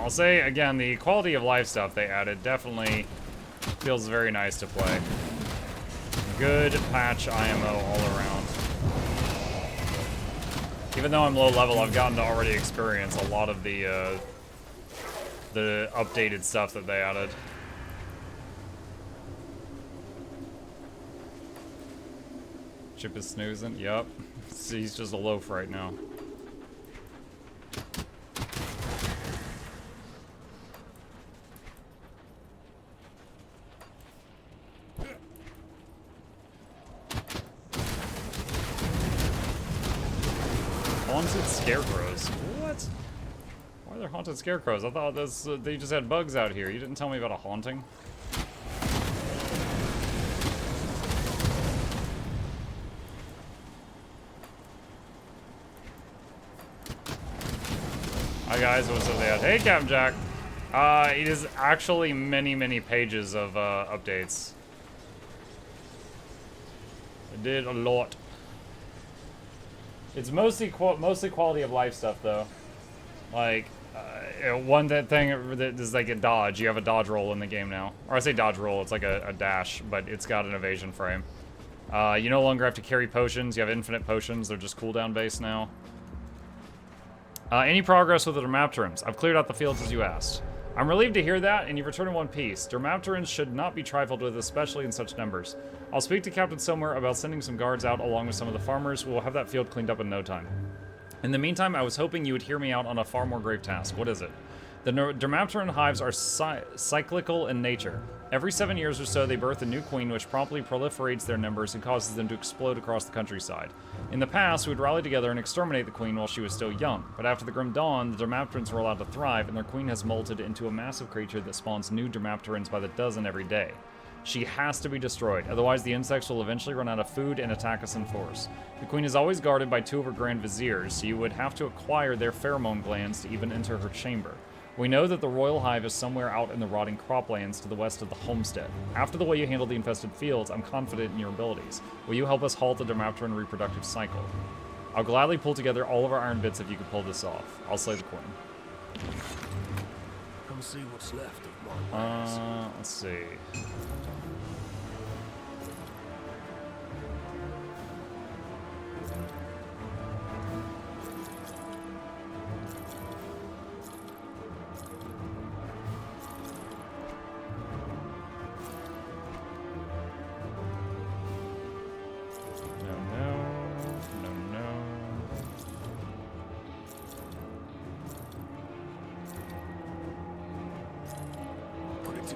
I'll say, again, the quality of life stuff they added definitely feels very nice to play. Good patch IMO all around. Even though I'm low level, I've gotten to already experience a lot of the updated stuff that they added. Chip is snoozing. Yep. He's just a loaf right now. Haunted scarecrows. What? Why are there haunted scarecrows? I thought this, they just had bugs out here. You didn't tell me about a haunting. Hi guys, what's up there? Hey Captain Jack. It is actually many pages of updates. It did a lot. It's mostly quality of life stuff though. Like one thing that is like a dodge. You have a dodge roll in the game now, or I say dodge roll. It's like a dash, but it's got an evasion frame. You no longer have to carry potions. You have infinite potions. They're just cooldown based now. Any progress with the Dermapterans? I've cleared out the fields as you asked. I'm relieved to hear that, and you've returned in one piece. Dermapterans should not be trifled with, especially in such numbers. I'll speak to Captain Silmer about sending some guards out along with some of the farmers. We'll have that field cleaned up in no time. In the meantime, I was hoping you would hear me out on a far more grave task. What is it? The Dermapteran hives are cyclical in nature. Every 7 years or so, they birth a new queen, which promptly proliferates their numbers and causes them to explode across the countryside. In the past, we would rally together and exterminate the queen while she was still young, but after the Grim Dawn, the Dermapterans were allowed to thrive, and their queen has molted into a massive creature that spawns new Dermapterans by the dozen every day. She has to be destroyed, otherwise the insects will eventually run out of food and attack us in force. The queen is always guarded by 2 of her Grand Viziers, so you would have to acquire their pheromone glands to even enter her chamber. We know that the royal hive is somewhere out in the rotting croplands to the west of the homestead. After the way you handle the infested fields, I'm confident in your abilities. Will you help us halt the Dermapteran reproductive cycle? I'll gladly pull together all of our iron bits if you can pull this off. I'll slay the queen. Come see what's left of my ways. Let's see.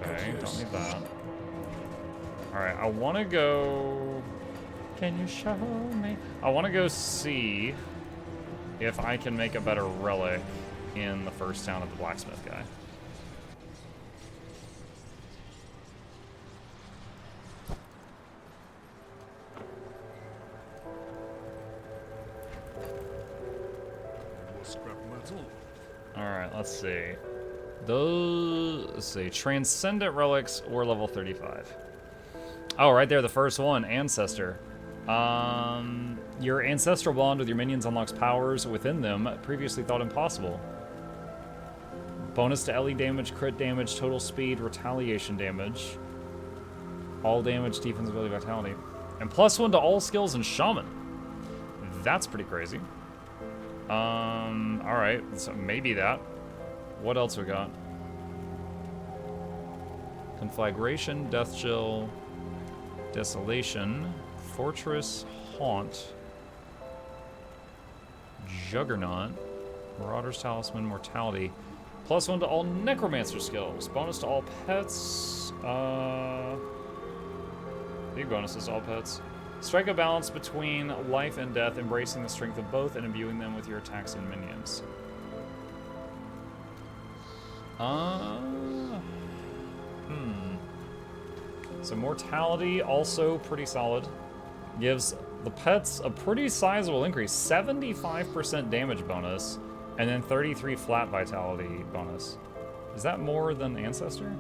Okay, don't need that. Alright, I want to go... Can you show me? I want to go see if I can make a better relic in the first town of the blacksmith guy. Alright, let's see. Let's see, Transcendent Relics or level 35. Oh, right there, the first one, Ancestor. Your ancestral bond with your minions unlocks powers within them previously thought impossible. Bonus to LE damage, crit damage, total speed, retaliation damage. All damage, defense, ability, vitality. And +1 to all skills in Shaman. That's pretty crazy. Alright, so maybe that. What else we got? Conflagration, Death Chill, Desolation, Fortress, Haunt, Juggernaut, Marauder's Talisman, Mortality, +1 to all Necromancer skills, bonus to all pets, big bonuses to all pets. Strike a balance between life and death, embracing the strength of both and imbuing them with your attacks and minions. So mortality, also pretty solid. Gives the pets a pretty sizable increase. 75% damage bonus, and then 33 flat vitality bonus. Is that more than Ancestor?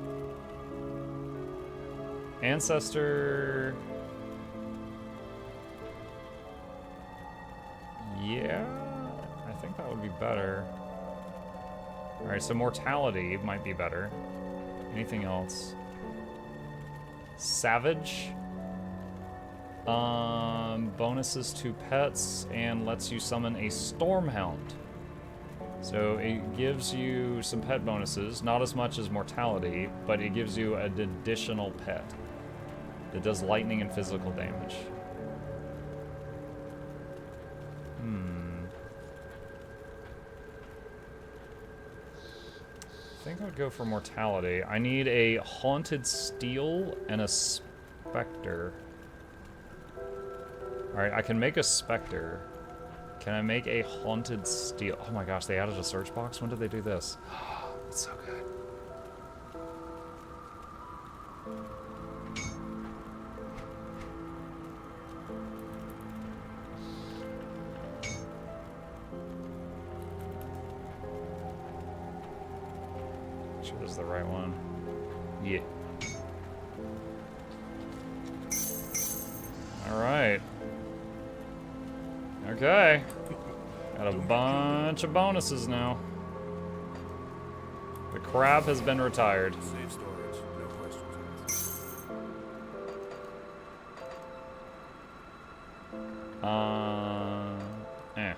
Ancestor... Yeah, I think that would be better. Alright, so mortality might be better. Anything else? Savage. Bonuses to pets and lets you summon a Stormhound. So it gives you some pet bonuses, not as much as mortality, but it gives you an additional pet that does lightning and physical damage. I think I would go for mortality. I need a Haunted Steel and a Spectre. Alright, I can make a Spectre. Can I make a Haunted Steel? Oh my gosh, they added a search box? When did they do this? It's so good. Make sure this is the right one. Yeah. Alright. Okay. Got a bunch of bonuses now. The crab has been retired. Safe storage, no questions. Eh.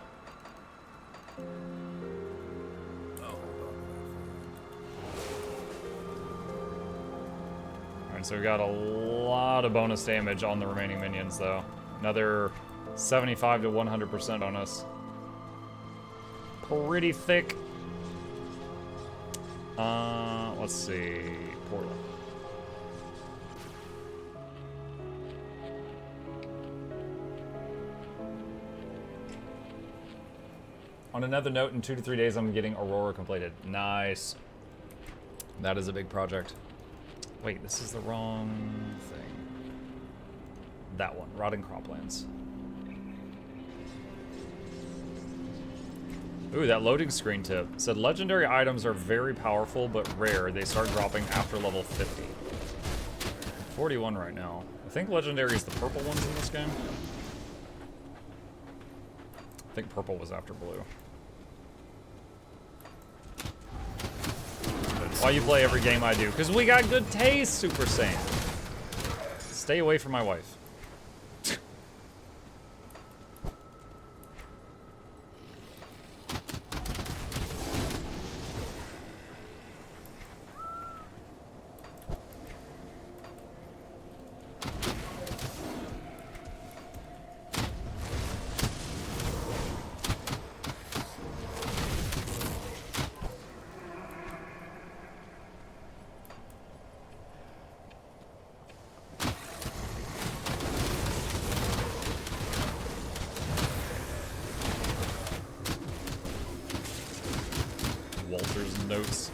Alright, so we got a lot of bonus damage on the remaining minions, though. Another 75 to 100% bonus. Pretty thick. Let's see. Portal. On another note, in 2 to 3 days, I'm getting Aurora completed. Nice. That is a big project. Wait, this is the wrong thing. That one, Rotting Croplands. Ooh, that loading screen tip said legendary items are very powerful but rare. They start dropping after level 50. I'm 41 right now. I think legendary is the purple ones in this game. I think purple was after blue. Why you play every game I do? Because we got good taste, Super Saiyan. Stay away from my wife. Walter's notes.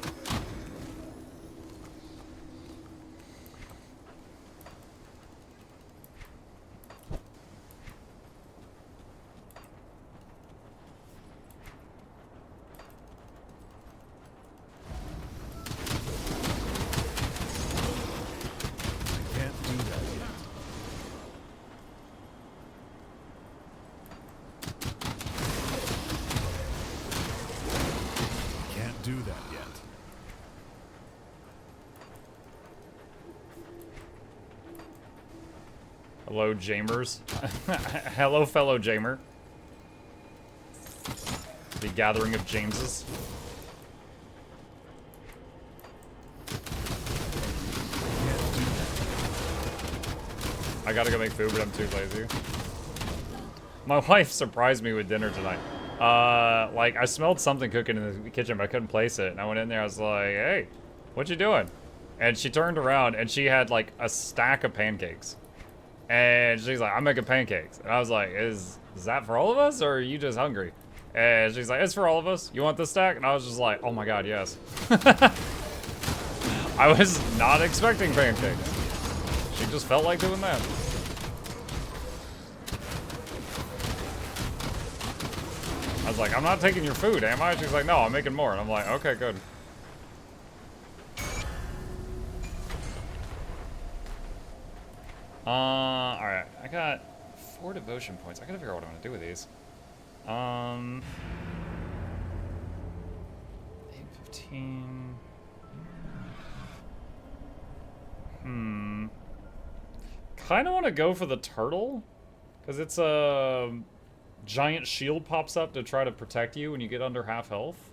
Hello, Jamers. Hello, fellow Jamer. The gathering of Jameses. I gotta go make food, but I'm too lazy. My wife surprised me with dinner tonight. Like, I smelled something cooking in the kitchen, but I couldn't place it. And I went in there, I was like, hey, what you doing? And she turned around, and she had, like, a stack of pancakes. And she's like, I'm making pancakes. And I was like, is that for all of us, or are you just hungry? And she's like, it's for all of us. You want this stack? And I was just like, oh my god, yes. I was not expecting pancakes. She just felt like doing that. I was like, I'm not taking your food, am I? She's like, no, I'm making more. And I'm like, okay, good. Alright, I got 4 devotion points. I gotta figure out what I'm gonna do with these. 8, 15. Kind of want to go for the turtle, because it's a giant shield pops up to try to protect you when you get under half health.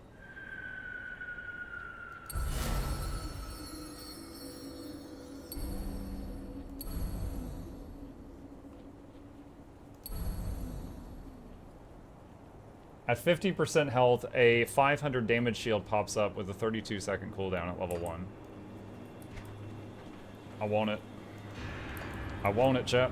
At 50% health, a 500 damage shield pops up with a 32-second cooldown at level 1. I want it. I want it, chat.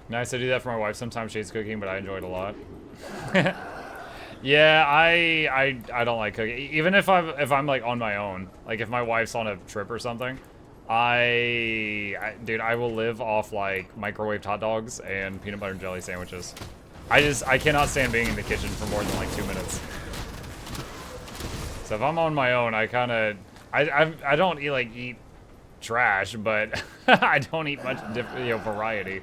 Nice, I do that for my wife sometimes. She hates cooking, but I enjoy it a lot. Yeah, I don't like cooking. Even if I'm like on my own, like if my wife's on a trip or something, dude, I will live off like microwaved hot dogs and peanut butter and jelly sandwiches. I cannot stand being in the kitchen for more than like 2 minutes. So if I'm on my own, I don't eat trash, but I don't eat much variety.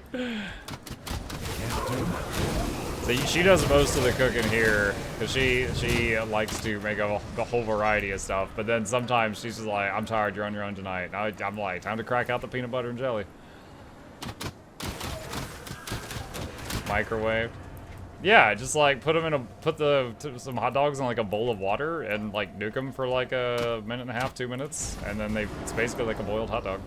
So she does most of the cooking here, because she likes to make a whole variety of stuff. But then sometimes she's just like, I'm tired, you're on your own tonight. And I'm like, time to crack out the peanut butter and jelly. Microwave. Yeah, just like put some hot dogs in like a bowl of water and like nuke them for like a minute and a half, 2 minutes, and then it's basically like a boiled hot dog.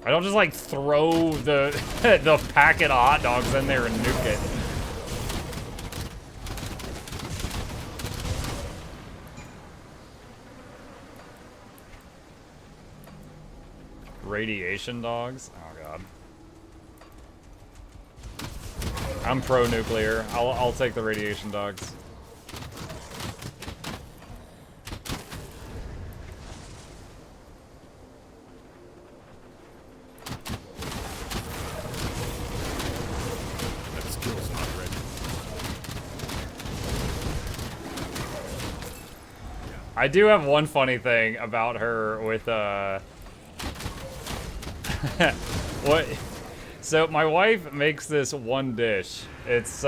I don't just like throw the the packet of hot dogs in there and nuke it. Radiation dogs? Oh god. I'm pro-nuclear. I'll take the radiation dogs. That skill's not ready. I do have one funny thing about her with what? So my wife makes this one dish. It's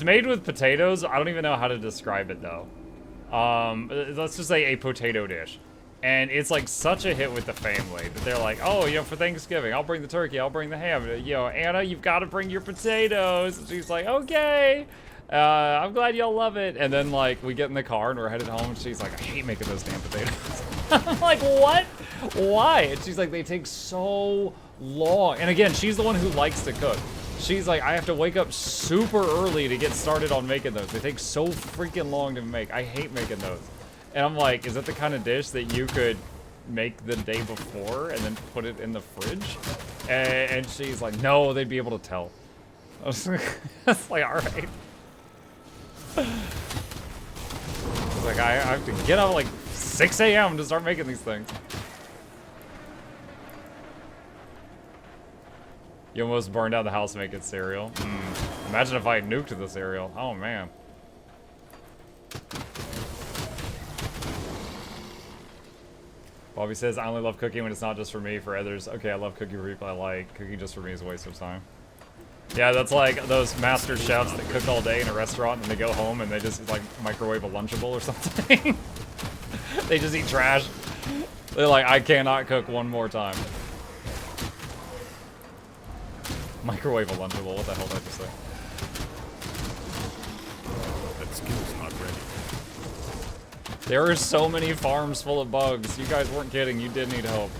made with potatoes. I don't even know how to describe it though. Let's just say a potato dish. And it's like such a hit with the family that they're like, oh, for Thanksgiving, I'll bring the turkey, I'll bring the ham. Anna, you've got to bring your potatoes. And she's like, okay. I'm glad y'all love it. And then like we get in the car and we're headed home and she's like, I hate making those damn potatoes. I'm like, what? Why? And she's like, they take so long. And again, she's the one who likes to cook. She's like, I have to wake up super early to get started on making those. They take so freaking long to make. I hate making those. And I'm like, is that the kind of dish that you could make the day before and then put it in the fridge? And she's like, no, they'd be able to tell. I was like, all right. It's like, I have to get up like 6 a.m. to start making these things. You almost burned down the house making cereal. Imagine if I nuked the cereal. Oh, man. Bobby says, I only love cooking when it's not just for me, for others. Okay, I love cooking for people I like. Cooking just for me is a waste of time. Yeah, that's like those master chefs that cook all day in a restaurant and they go home and they just like microwave a Lunchable or something. They just eat trash. They're like, I cannot cook one more time. Microwave a Lunchable, what the hell did I just say? That skill's not ready. There are so many farms full of bugs. You guys weren't kidding, you did need help.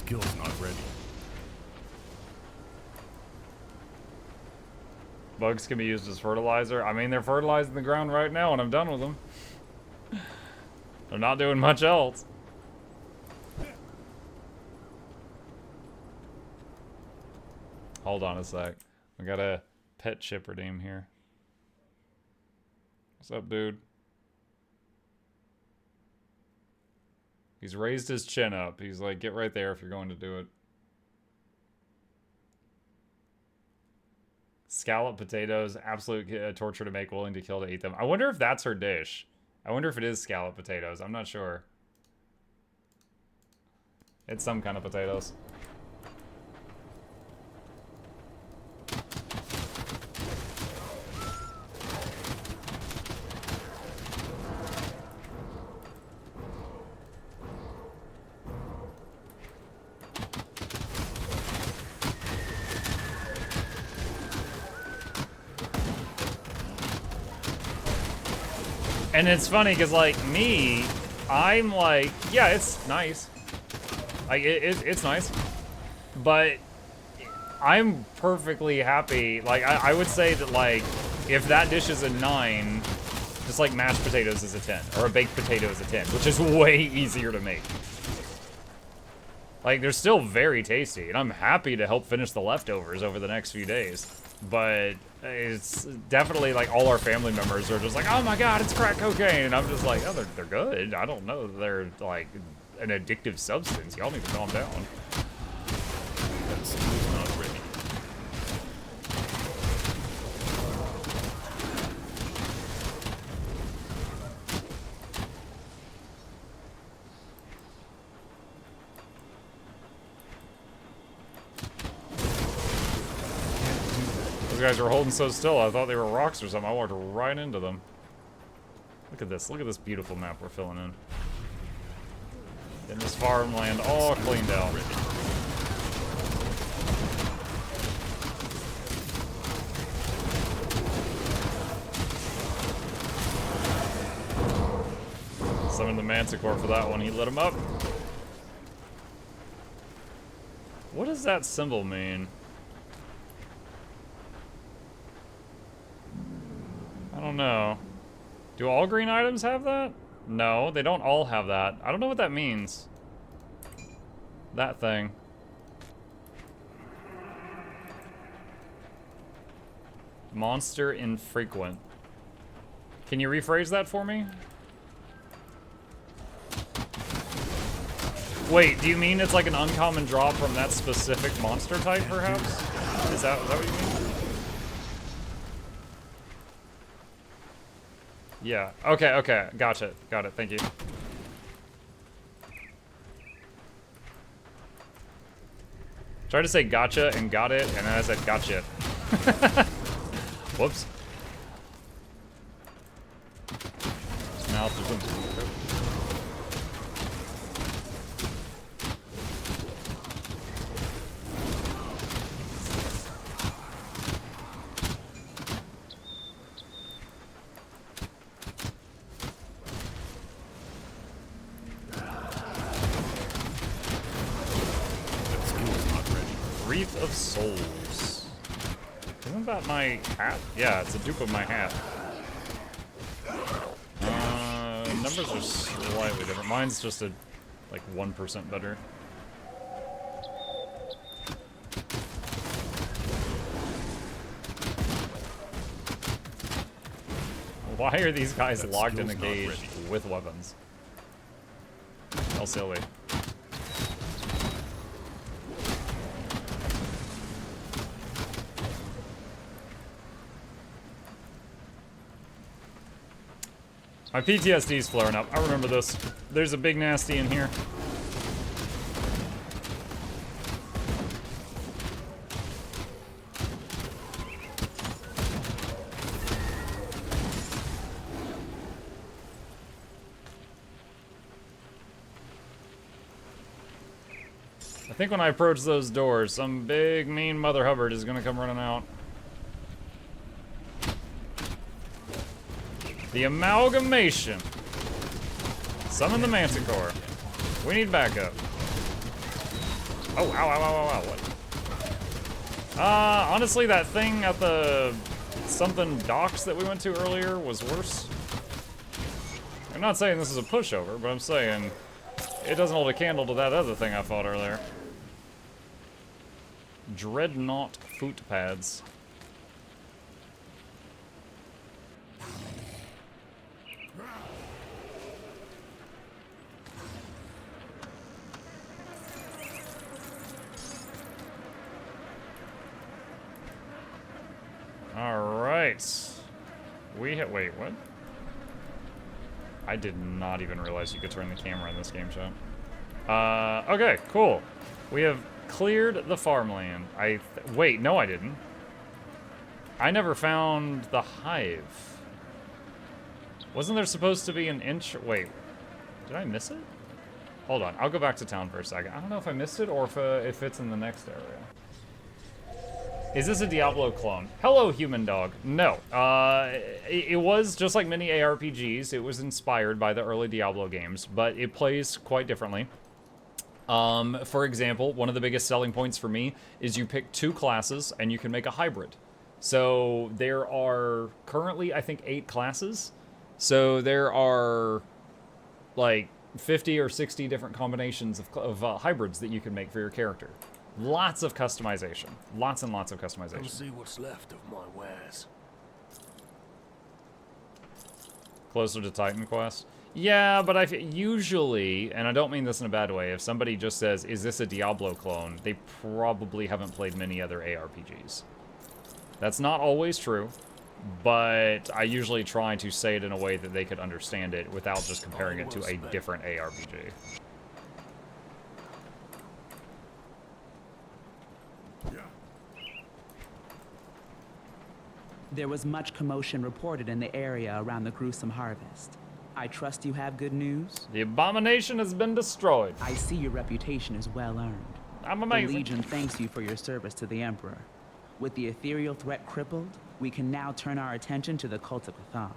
skill's not ready. Bugs can be used as fertilizer. I mean, they're fertilizing the ground right now, and I'm done with them. They're not doing much else. Hold on a sec. I got a pet chip redeem here. What's up, dude? He's raised his chin up. He's like, get right there if you're going to do it. Scallop potatoes, absolute torture to make, willing to kill to eat them. I wonder if that's her dish. I wonder if it is scallop potatoes. I'm not sure. It's some kind of potatoes. And it's funny because, like, me, I'm like, yeah, it's nice. Like, it's nice. But I'm perfectly happy. Like, I would say that, like, if that dish is a 9, just like mashed potatoes is a 10. Or a baked potato is a 10, which is way easier to make. Like, they're still very tasty. And I'm happy to help finish the leftovers over the next few days. But it's definitely like all our family members are just like, oh my god, it's crack cocaine. And I'm just like, oh, they're good. I don't know. They're like an addictive substance. Y'all need to calm down. That skill's not ready. Those guys were holding so still, I thought they were rocks or something. I walked right into them. Look at this. Look at this beautiful map we're filling in. Getting this farmland all cleaned out. Summon the Manticore for that one. He lit him up. What does that symbol mean? I don't know. Do all green items have that? No, they don't all have that. I don't know what that means. That thing. Monster infrequent. Can you rephrase that for me? Wait, do you mean it's like an uncommon drop from that specific monster type, perhaps? Is that what you mean? Yeah. Okay, okay. Gotcha. Got it. Thank you. Tried to say gotcha and got it, and then I said gotcha. Whoops. Mouth is Wreath of Souls. Isn't that my hat? Yeah, it's a dupe of my hat. Numbers are slightly different. Mine's just a, like, 1% better. Why are these guys locked in a cage with weapons? How silly. My PTSD's flaring up. I remember this. There's a big nasty in here. I think when I approach those doors, some big mean Mother Hubbard is gonna come running out. The amalgamation. Summon the Manticore. We need backup. Oh, ow, ow, ow, ow, ow, what? Honestly, that thing at the something docks that we went to earlier was worse. I'm not saying this is a pushover, but I'm saying it doesn't hold a candle to that other thing I fought earlier. Dreadnought foot pads. Alright. Wait, what? I did not even realize you could turn the camera in this game, chat. Okay, cool. We have cleared the farmland. Wait, no I didn't. I never found the hive. Wasn't there supposed to be an inch? Wait, did I miss it? Hold on, I'll go back to town for a second. I don't know if I missed it or if it's in the next area. Is this a Diablo clone? Hello, human dog. No. It was just like many ARPGs. It was inspired by the early Diablo games, but it plays quite differently. For example, one of the biggest selling points for me is you pick 2 classes and you can make a hybrid. So there are currently, I think, 8 classes. So there are like 50 or 60 different combinations of hybrids that you can make for your character. Lots of customization. Lots and lots of customization. Come see what's left of my wares. Closer to Titan Quest? Yeah, but usually, and I don't mean this in a bad way, if somebody just says, is this a Diablo clone, they probably haven't played many other ARPGs. That's not always true, but I usually try to say it in a way that they could understand it without just comparing it to a different ARPG. There was much commotion reported in the area around the gruesome harvest. I trust you have good news? The abomination has been destroyed. I see your reputation is well earned. I'm amazing. The Legion thanks you for your service to the Emperor. With the ethereal threat crippled, we can now turn our attention to the Cult of Cthulhu.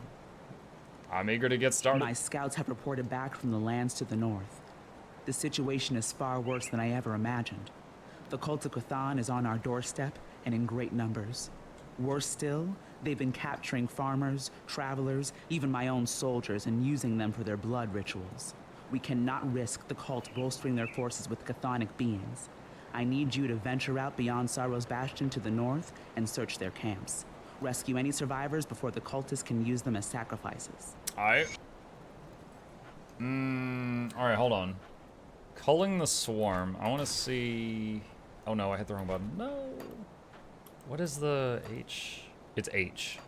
I'm eager to get started. My scouts have reported back from the lands to the north. The situation is far worse than I ever imagined. The Cult of Cthulhu is on our doorstep and in great numbers. Worse still, they've been capturing farmers, travelers, even my own soldiers, and using them for their blood rituals. We cannot risk the cult bolstering their forces with chthonic beings. I need you to venture out beyond Sorrow's Bastion to the north and search their camps. Rescue any survivors before the cultists can use them as sacrifices. Alright. Alright, hold on. Culling the Swarm. I want to see... Oh no, I hit the wrong button. No! What is the H? It's H.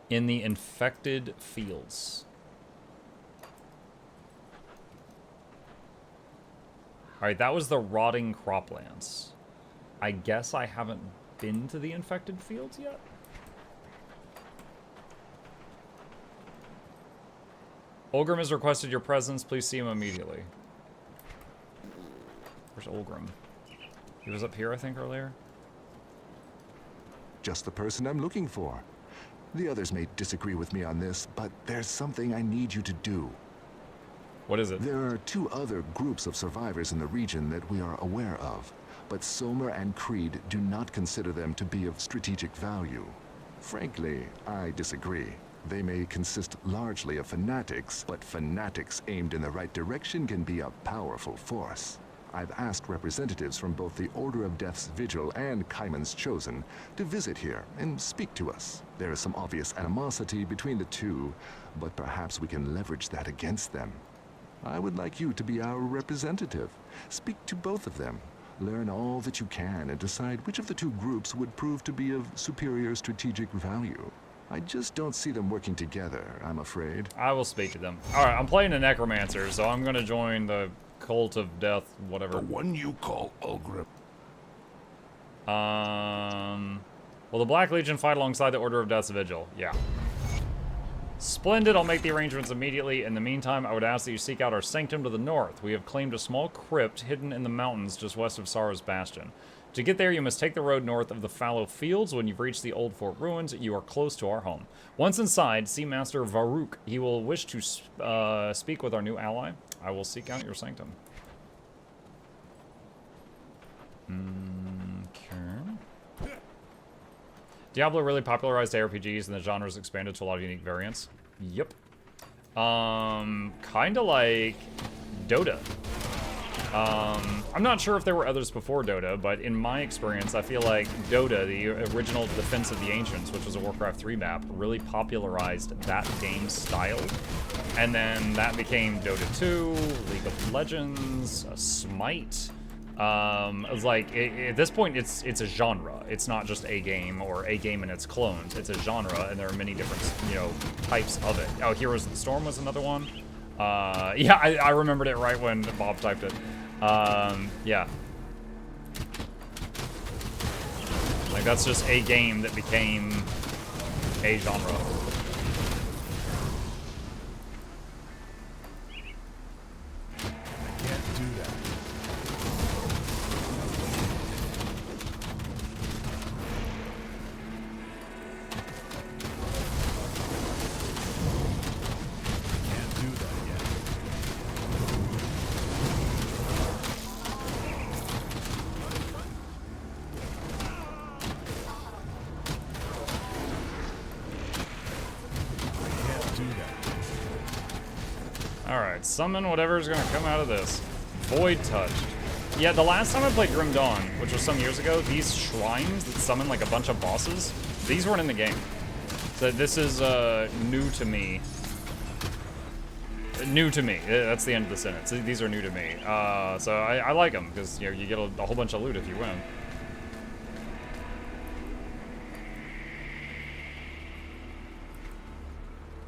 In the infected fields. Alright, that was the rotting croplands. I guess I haven't been to the infected fields yet? Olgrim has requested your presence. Please see him immediately. Where's Olgrim? He was up here, I think, earlier. Just the person I'm looking for. The others may disagree with me on this, but there's something I need you to do. What is it? There are 2 other groups of survivors in the region that we are aware of, but Somer and Creed do not consider them to be of strategic value. Frankly, I disagree. They may consist largely of fanatics, but fanatics aimed in the right direction can be a powerful force. I've asked representatives from both the Order of Death's Vigil and Kaiman's Chosen to visit here and speak to us. There is some obvious animosity between the 2, but perhaps we can leverage that against them. I would like you to be our representative. Speak to both of them. Learn all that you can and decide which of the 2 groups would prove to be of superior strategic value. I just don't see them working together, I'm afraid. I will speak to them. Alright, I'm playing a Necromancer, so I'm gonna join the Cult of Death, whatever. The one you call Ulgrim. Will the Black Legion fight alongside the Order of Death's Vigil? Yeah. Splendid, I'll make the arrangements immediately. In the meantime, I would ask that you seek out our sanctum to the north. We have claimed a small crypt hidden in the mountains just west of Sorrow's Bastion. To get there, you must take the road north of the fallow fields. When you've reached the old fort ruins, you are close to our home. Once inside, see Master Varuk. He will wish to speak with our new ally. I will seek out your sanctum. Okay. Diablo really popularized ARPGs and the genre's expanded to a lot of unique variants. Yep. Kinda like Dota. I'm not sure if there were others before Dota, but in my experience, I feel like Dota, the original Defense of the Ancients, which was a Warcraft 3 map, really popularized that game style. And then that became Dota 2, League of Legends, Smite. It was like, at this point, it's a genre. It's not just a game or a game and its clones. It's a genre, and there are many different, types of it. Oh, Heroes of the Storm was another one. Yeah, I remembered it right when Bob typed it. Yeah. Like, that's just a game that became a genre. Can't do that. Can't do that yet. Can't do that. Alright, summon whatever's gonna come out of this. Void Touched. Yeah, the last time I played Grim Dawn, which was some years ago, these shrines that summon like a bunch of bosses, these weren't in the game. So this is new to me. New to me. That's the end of the sentence. These are new to me. So I like them because you get a whole bunch of loot if you win.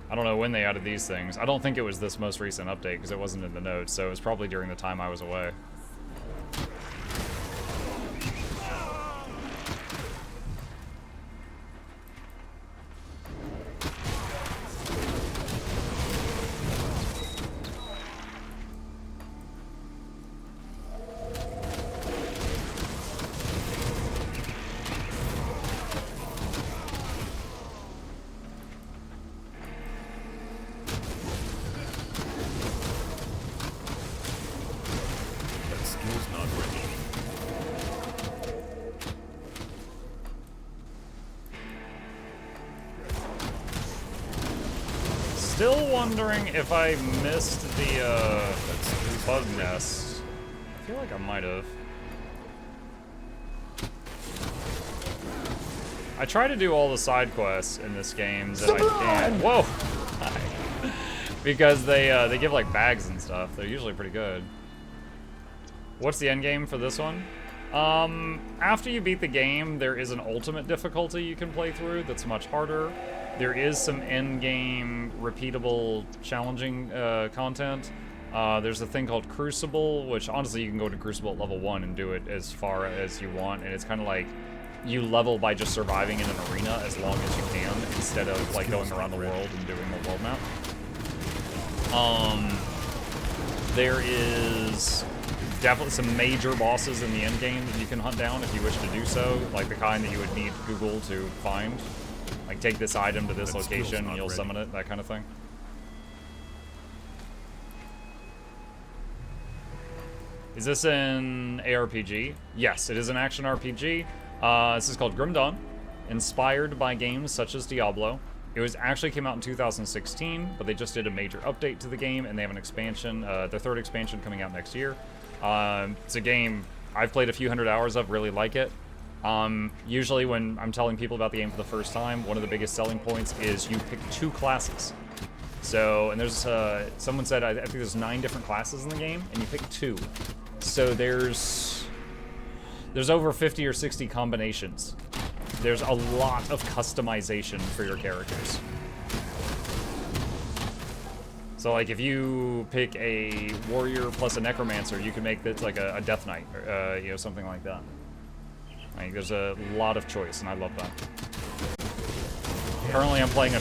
I don't know when they added these things. I don't think it was this most recent update because it wasn't in the notes, so it was probably during the time I was away. That skill's not ready. Still wondering if I missed the bug nest. I feel like I might have. I try to do all the side quests in this game that I can. Whoa! Hi. Because they give like bags and stuff. They're usually pretty good. What's the end game for this one? After you beat the game, there is an ultimate difficulty you can play through that's much harder. There is some end-game, repeatable, challenging content. There's a thing called Crucible, which honestly you can go to Crucible at level 1 and do it as far as you want, and it's kind of like you level by just surviving in an arena as long as you can, instead of like going around the world and doing the world map. There is definitely some major bosses in the end game that you can hunt down if you wish to do so, like the kind that you would need Google to find. Like, take this item to this location and you'll summon it, that kind of thing. Is this an ARPG? Yes, it is an action RPG. This is called Grim Dawn, inspired by games such as Diablo. It was actually came out in 2016, but they just did a major update to the game, and they have an expansion, their third expansion coming out next year. It's a game I've played a few hundred hours of, really like it. Usually when I'm telling people about the game for the first time, one of the biggest selling points is you pick 2 classes. So, and there's, someone said, I think there's 9 different classes in the game, and you pick 2. So there's over 50 or 60 combinations. There's a lot of customization for your characters. So like if you pick a warrior plus a necromancer, you can make this like a death knight, or, something like that. Like there's a lot of choice, and I love that. Currently I'm playing a